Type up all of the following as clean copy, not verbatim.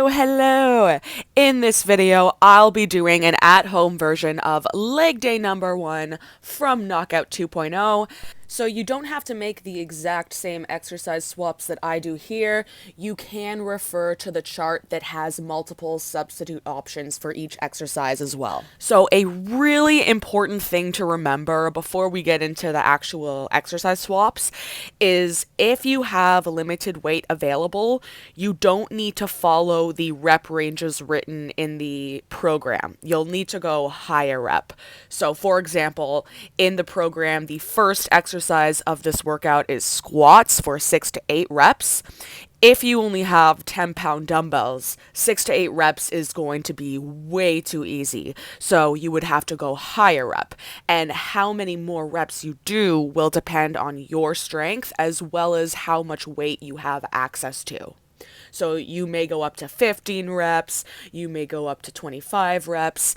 Hello! In this video, I'll be doing an at-home version of leg day number 1 from Knockout 2.0. So you don't have to make the exact same exercise swaps that I do here. You can refer to the chart that has multiple substitute options for each exercise as well. So a really important thing to remember before we get into the actual exercise swaps is if you have limited weight available, you don't need to follow the rep ranges written in the program. You'll need to go higher rep. So for example, in the program, the first exercise of this workout is squats for 6 to 8 reps. If you only have 10-pound dumbbells, 6 to 8 reps is going to be way too easy. So you would have to go higher rep. And how many more reps you do will depend on your strength as well as how much weight you have access to. So you may go up to 15 reps, you may go up to 25 reps.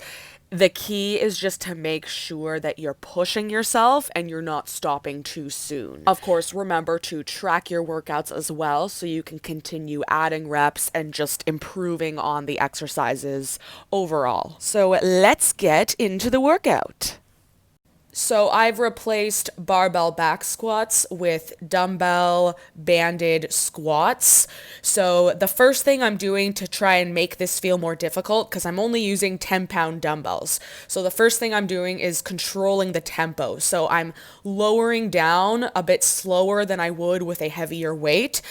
The key is just to make sure that you're pushing yourself and you're not stopping too soon. Of course, remember to track your workouts as well so you can continue adding reps and just improving on the exercises overall. So let's get into the workout. So I've replaced barbell back squats with dumbbell banded squats. So the first thing I'm doing to try and make this feel more difficult, because I'm only using 10-pound dumbbells. So the first thing I'm doing is controlling the tempo. So I'm lowering down a bit slower than I would with a heavier weight.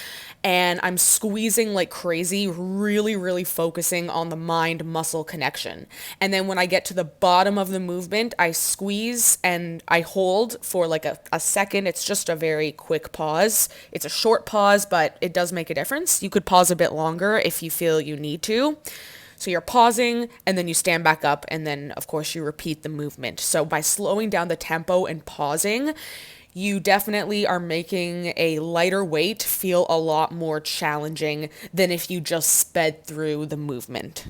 And I'm squeezing like crazy, really focusing on the mind-muscle connection. And then when I get to the bottom of the movement, I squeeze and I hold for like a second. It's just a very quick pause. It's a short pause, but it does make a difference. You could pause a bit longer if you feel you need to. So you're pausing and then you stand back up and then of course you repeat the movement. So by slowing down the tempo and pausing, you definitely are making a lighter weight feel a lot more challenging than if you just sped through the movement.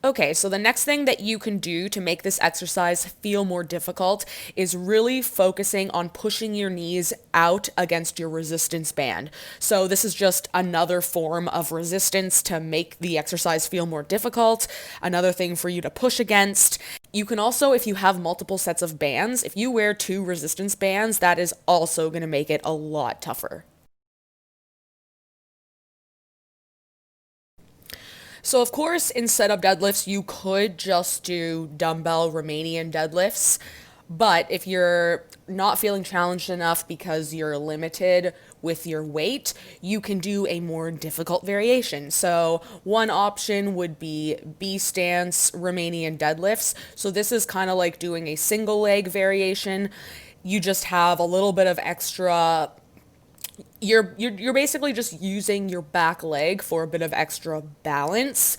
Okay, so the next thing that you can do to make this exercise feel more difficult is really focusing on pushing your knees out against your resistance band. So this is just another form of resistance to make the exercise feel more difficult, another thing for you to push against. You can also, if you have multiple sets of bands, if you wear 2 resistance bands, that is also going to make it a lot tougher. So of course, in setup deadlifts, you could just do dumbbell Romanian deadlifts, but if you're not feeling challenged enough because you're limited with your weight, you can do a more difficult variation. So one option would be B stance Romanian deadlifts. So this is kind of like doing a single leg variation. You just have a little bit of extra. You're basically just using your back leg for a bit of extra balance,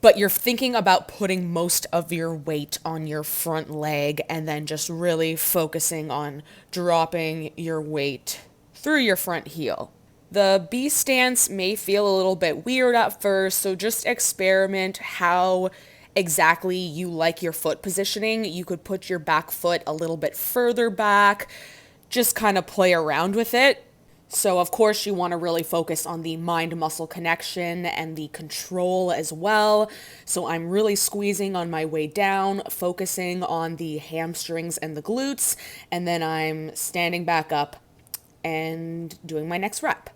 but you're thinking about putting most of your weight on your front leg and then just really focusing on dropping your weight through your front heel. The B stance may feel a little bit weird at first, so just experiment how exactly you like your foot positioning. You could put your back foot a little bit further back, just kind of play around with it. So of course you want to really focus on the mind-muscle connection and the control as well. So I'm really squeezing on my way down, focusing on the hamstrings and the glutes, and then I'm standing back up and doing my next rep.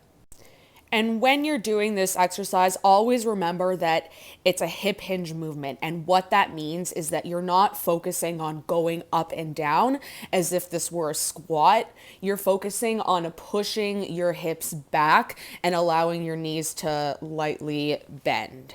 And when you're doing this exercise, always remember that it's a hip hinge movement. And what that means is that you're not focusing on going up and down as if this were a squat. You're focusing on pushing your hips back and allowing your knees to lightly bend.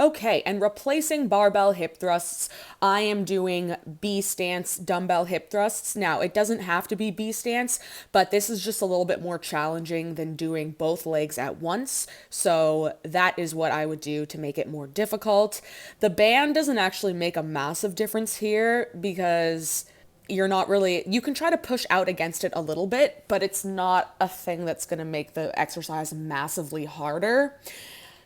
Okay, and replacing barbell hip thrusts, I am doing B stance dumbbell hip thrusts. Now, it doesn't have to be B stance, but this is just a little bit more challenging than doing both legs at once. So that is what I would do to make it more difficult. The band doesn't actually make a massive difference here because you can try to push out against it a little bit, but it's not a thing that's going to make the exercise massively harder.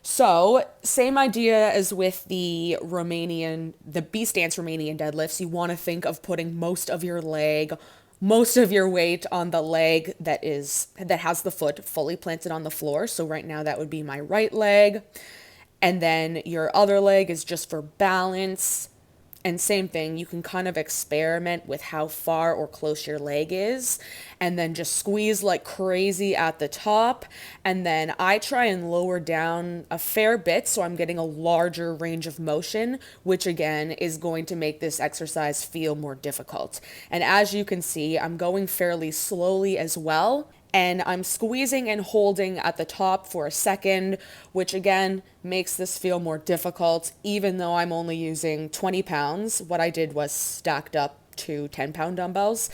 So, same idea as with the B stance Romanian deadlifts. You want to think of putting most of your leg most of your weight on the leg that has the foot fully planted on the floor. So right now that would be my right leg. And then your other leg is just for balance. And same thing, you can kind of experiment with how far or close your leg is, and then just squeeze like crazy at the top. And then I try and lower down a fair bit so I'm getting a larger range of motion, which again is going to make this exercise feel more difficult. And as you can see, I'm going fairly slowly as well. And I'm squeezing and holding at the top for a second, which again makes this feel more difficult, even though I'm only using 20 pounds. What I did was stacked up to 10-pound dumbbells.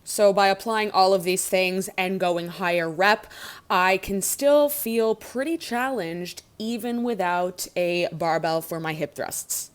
So by applying all of these things and going higher rep, I can still feel pretty challenged even without a barbell for my hip thrusts.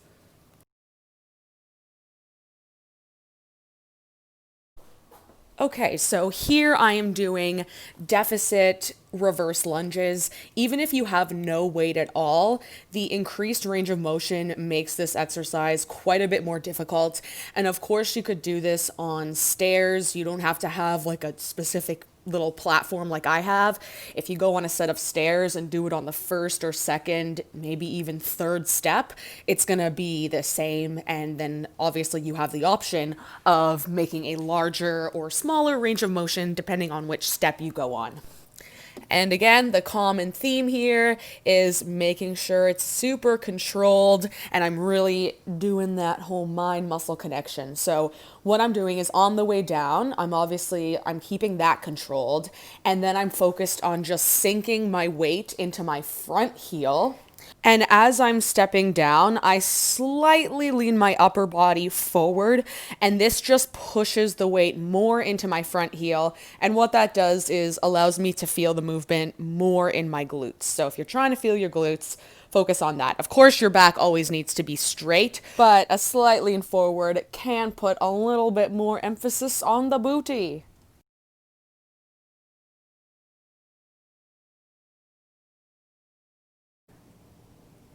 Okay, so here I am doing deficit reverse lunges. Even if you have no weight at all, the increased range of motion makes this exercise quite a bit more difficult. And of course, you could do this on stairs. You don't have to have like a specific little platform like I have. If you go on a set of stairs and do it on the first or second, maybe even third step, it's gonna be the same. And then obviously you have the option of making a larger or smaller range of motion depending on which step you go on. And again, the common theme here is making sure it's super controlled, and I'm really doing that whole mind muscle connection. So what I'm doing is on the way down, I'm keeping that controlled, and then I'm focused on just sinking my weight into my front heel. And as I'm stepping down, I slightly lean my upper body forward, and this just pushes the weight more into my front heel. And what that does is allows me to feel the movement more in my glutes. So if you're trying to feel your glutes, focus on that. Of course, your back always needs to be straight, but a slight lean forward can put a little bit more emphasis on the booty.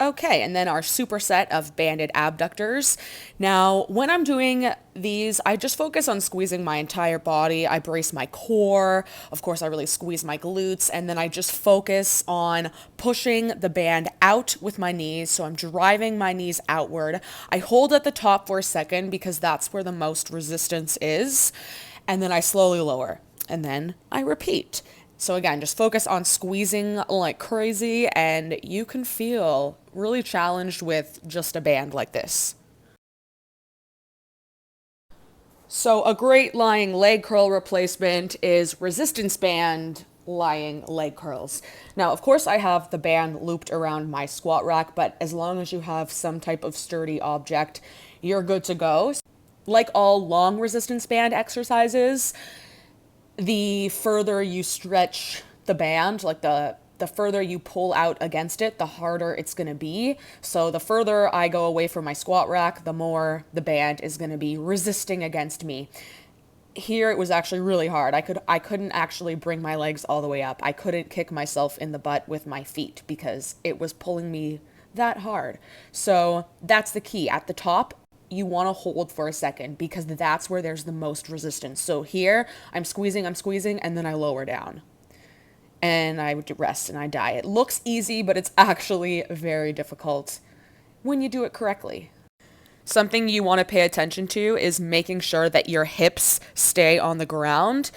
Okay, and then our superset of banded abductors. Now, when I'm doing these, I just focus on squeezing my entire body. I brace my core. Of course, I really squeeze my glutes, and then I just focus on pushing the band out with my knees. So I'm driving my knees outward. I hold at the top for a second because that's where the most resistance is, and then I slowly lower, and then I repeat. So again, just focus on squeezing like crazy, and you can feel really challenged with just a band like this. So a great lying leg curl replacement is resistance band lying leg curls. Now, of course, I have the band looped around my squat rack, but as long as you have some type of sturdy object, you're good to go. Like all long resistance band exercises, the further you stretch the band, like the further you pull out against it, the harder it's going to be. So the further I go away from my squat rack, the more the band is going to be resisting against me. Here it was actually really hard. I couldn't actually bring my legs all the way up. I couldn't kick myself in the butt with my feet because it was pulling me that hard. So that's the key. At the top, you want to hold for a second because that's where there's the most resistance. So here, I'm squeezing, and then I lower down. And I would rest and I die. It looks easy, but it's actually very difficult when you do it correctly. Something you want to pay attention to is making sure that your hips stay on the ground.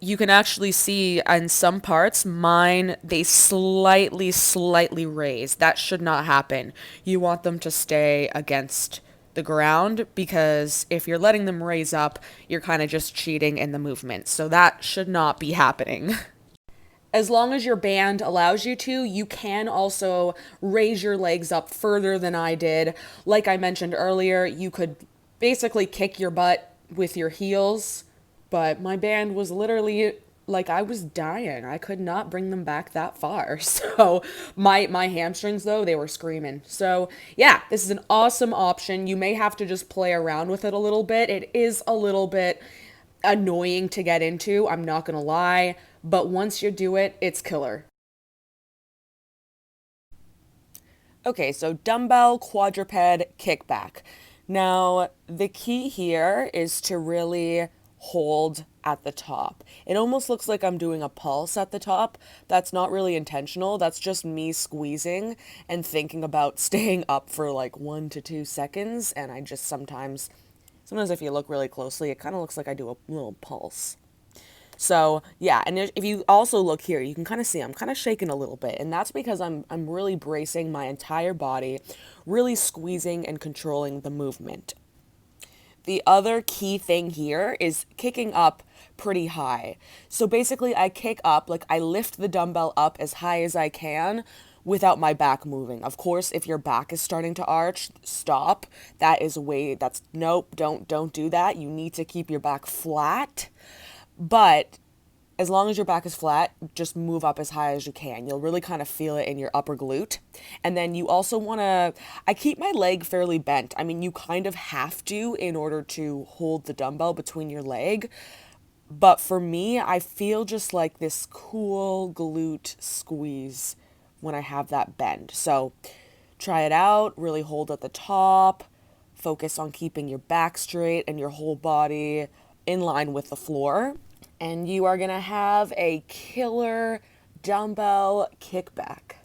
You can actually see in some parts, mine, they slightly raise. That should not happen. You want them to stay against the ground because if you're letting them raise up, you're kind of just cheating in the movement. So that should not be happening. As long as your band allows you to, you can also raise your legs up further than I did. Like I mentioned earlier, you could basically kick your butt with your heels, but my band was literally like I was dying. I could not bring them back that far. So my hamstrings though, they were screaming. So yeah, this is an awesome option. You may have to just play around with it a little bit. It is a little bit annoying to get into, I'm not gonna lie, but once you do it, it's killer. Okay, so dumbbell, quadruped, kickback. Now, the key here is to really hold at the top. It almost looks like I'm doing a pulse at the top. That's not really intentional. That's just me squeezing and thinking about staying up for like 1 to 2 seconds. And I just sometimes if you look really closely, it kind of looks like I do a little pulse. So yeah, and if you also look here, you can kind of see I'm kind of shaking a little bit, and that's because I'm really bracing my entire body, really squeezing and controlling the movement. The other key thing here is kicking up pretty high. So basically I kick up, like I lift the dumbbell up as high as I can without my back moving. Of course, if your back is starting to arch, stop. That's nope, don't do that. You need to keep your back flat. But as long as your back is flat, just move up as high as you can. You'll really kind of feel it in your upper glute. And then you also want to, I keep my leg fairly bent. I mean, you kind of have to in order to hold the dumbbell between your leg. But for me, I feel just like this cool glute squeeze when I have that bend. So try it out, really hold at the top, focus on keeping your back straight and your whole body in line with the floor. And you are going to have a killer dumbbell kickback.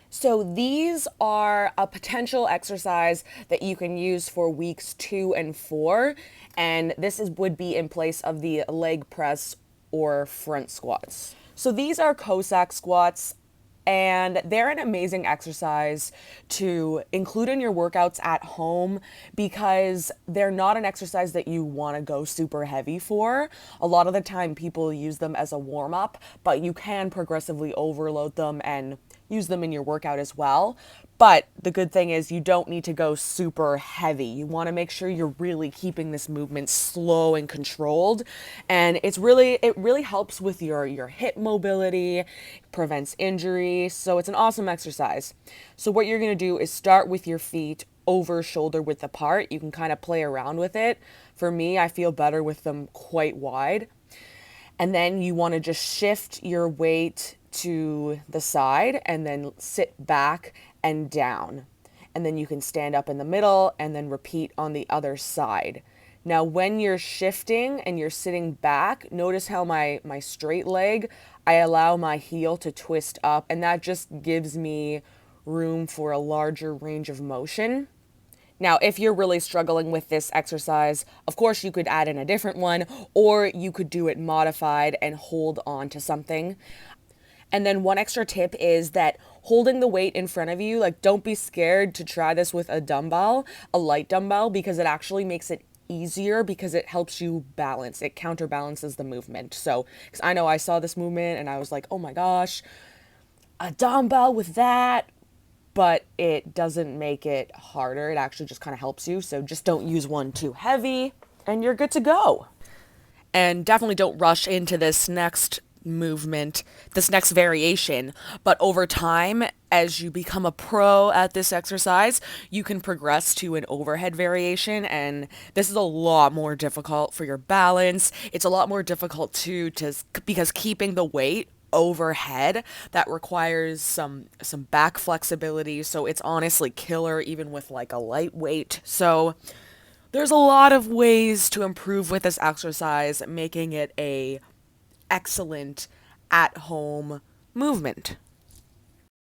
So these are a potential exercise that you can use for weeks 2 and 4, and would be in place of the leg press or front squats. So these are Cossack squats, and they're an amazing exercise to include in your workouts at home because they're not an exercise that you want to go super heavy for. A lot of the time people use them as a warm-up, but you can progressively overload them and use them in your workout as well. But the good thing is you don't need to go super heavy. You want to make sure you're really keeping this movement slow and controlled. And it really helps with your hip mobility, prevents injury. So it's an awesome exercise. So what you're going to do is start with your feet over shoulder width apart. You can kind of play around with it. For me, I feel better with them quite wide. And then you want to just shift your weight to the side and then sit back and down. And then you can stand up in the middle and then repeat on the other side. Now, when you're shifting and you're sitting back, notice how my straight leg, I allow my heel to twist up, and that just gives me room for a larger range of motion. Now, if you're really struggling with this exercise, of course you could add in a different one, or you could do it modified and hold on to something. And then one extra tip is that holding the weight in front of you, like don't be scared to try this with a dumbbell, a light dumbbell, because it actually makes it easier because it helps you balance. It counterbalances the movement. So, because I know I saw this movement and I was like, oh my gosh, a dumbbell with that, but it doesn't make it harder. It actually just kind of helps you. So just don't use one too heavy and you're good to go. And definitely don't rush into this next movement, this next variation. But over time, as you become a pro at this exercise, you can progress to an overhead variation. And this is a lot more difficult for your balance. It's a lot more difficult too, because keeping the weight overhead, that requires some back flexibility. So it's honestly killer even with like a lightweight. So there's a lot of ways to improve with this exercise, making it a excellent at home movement.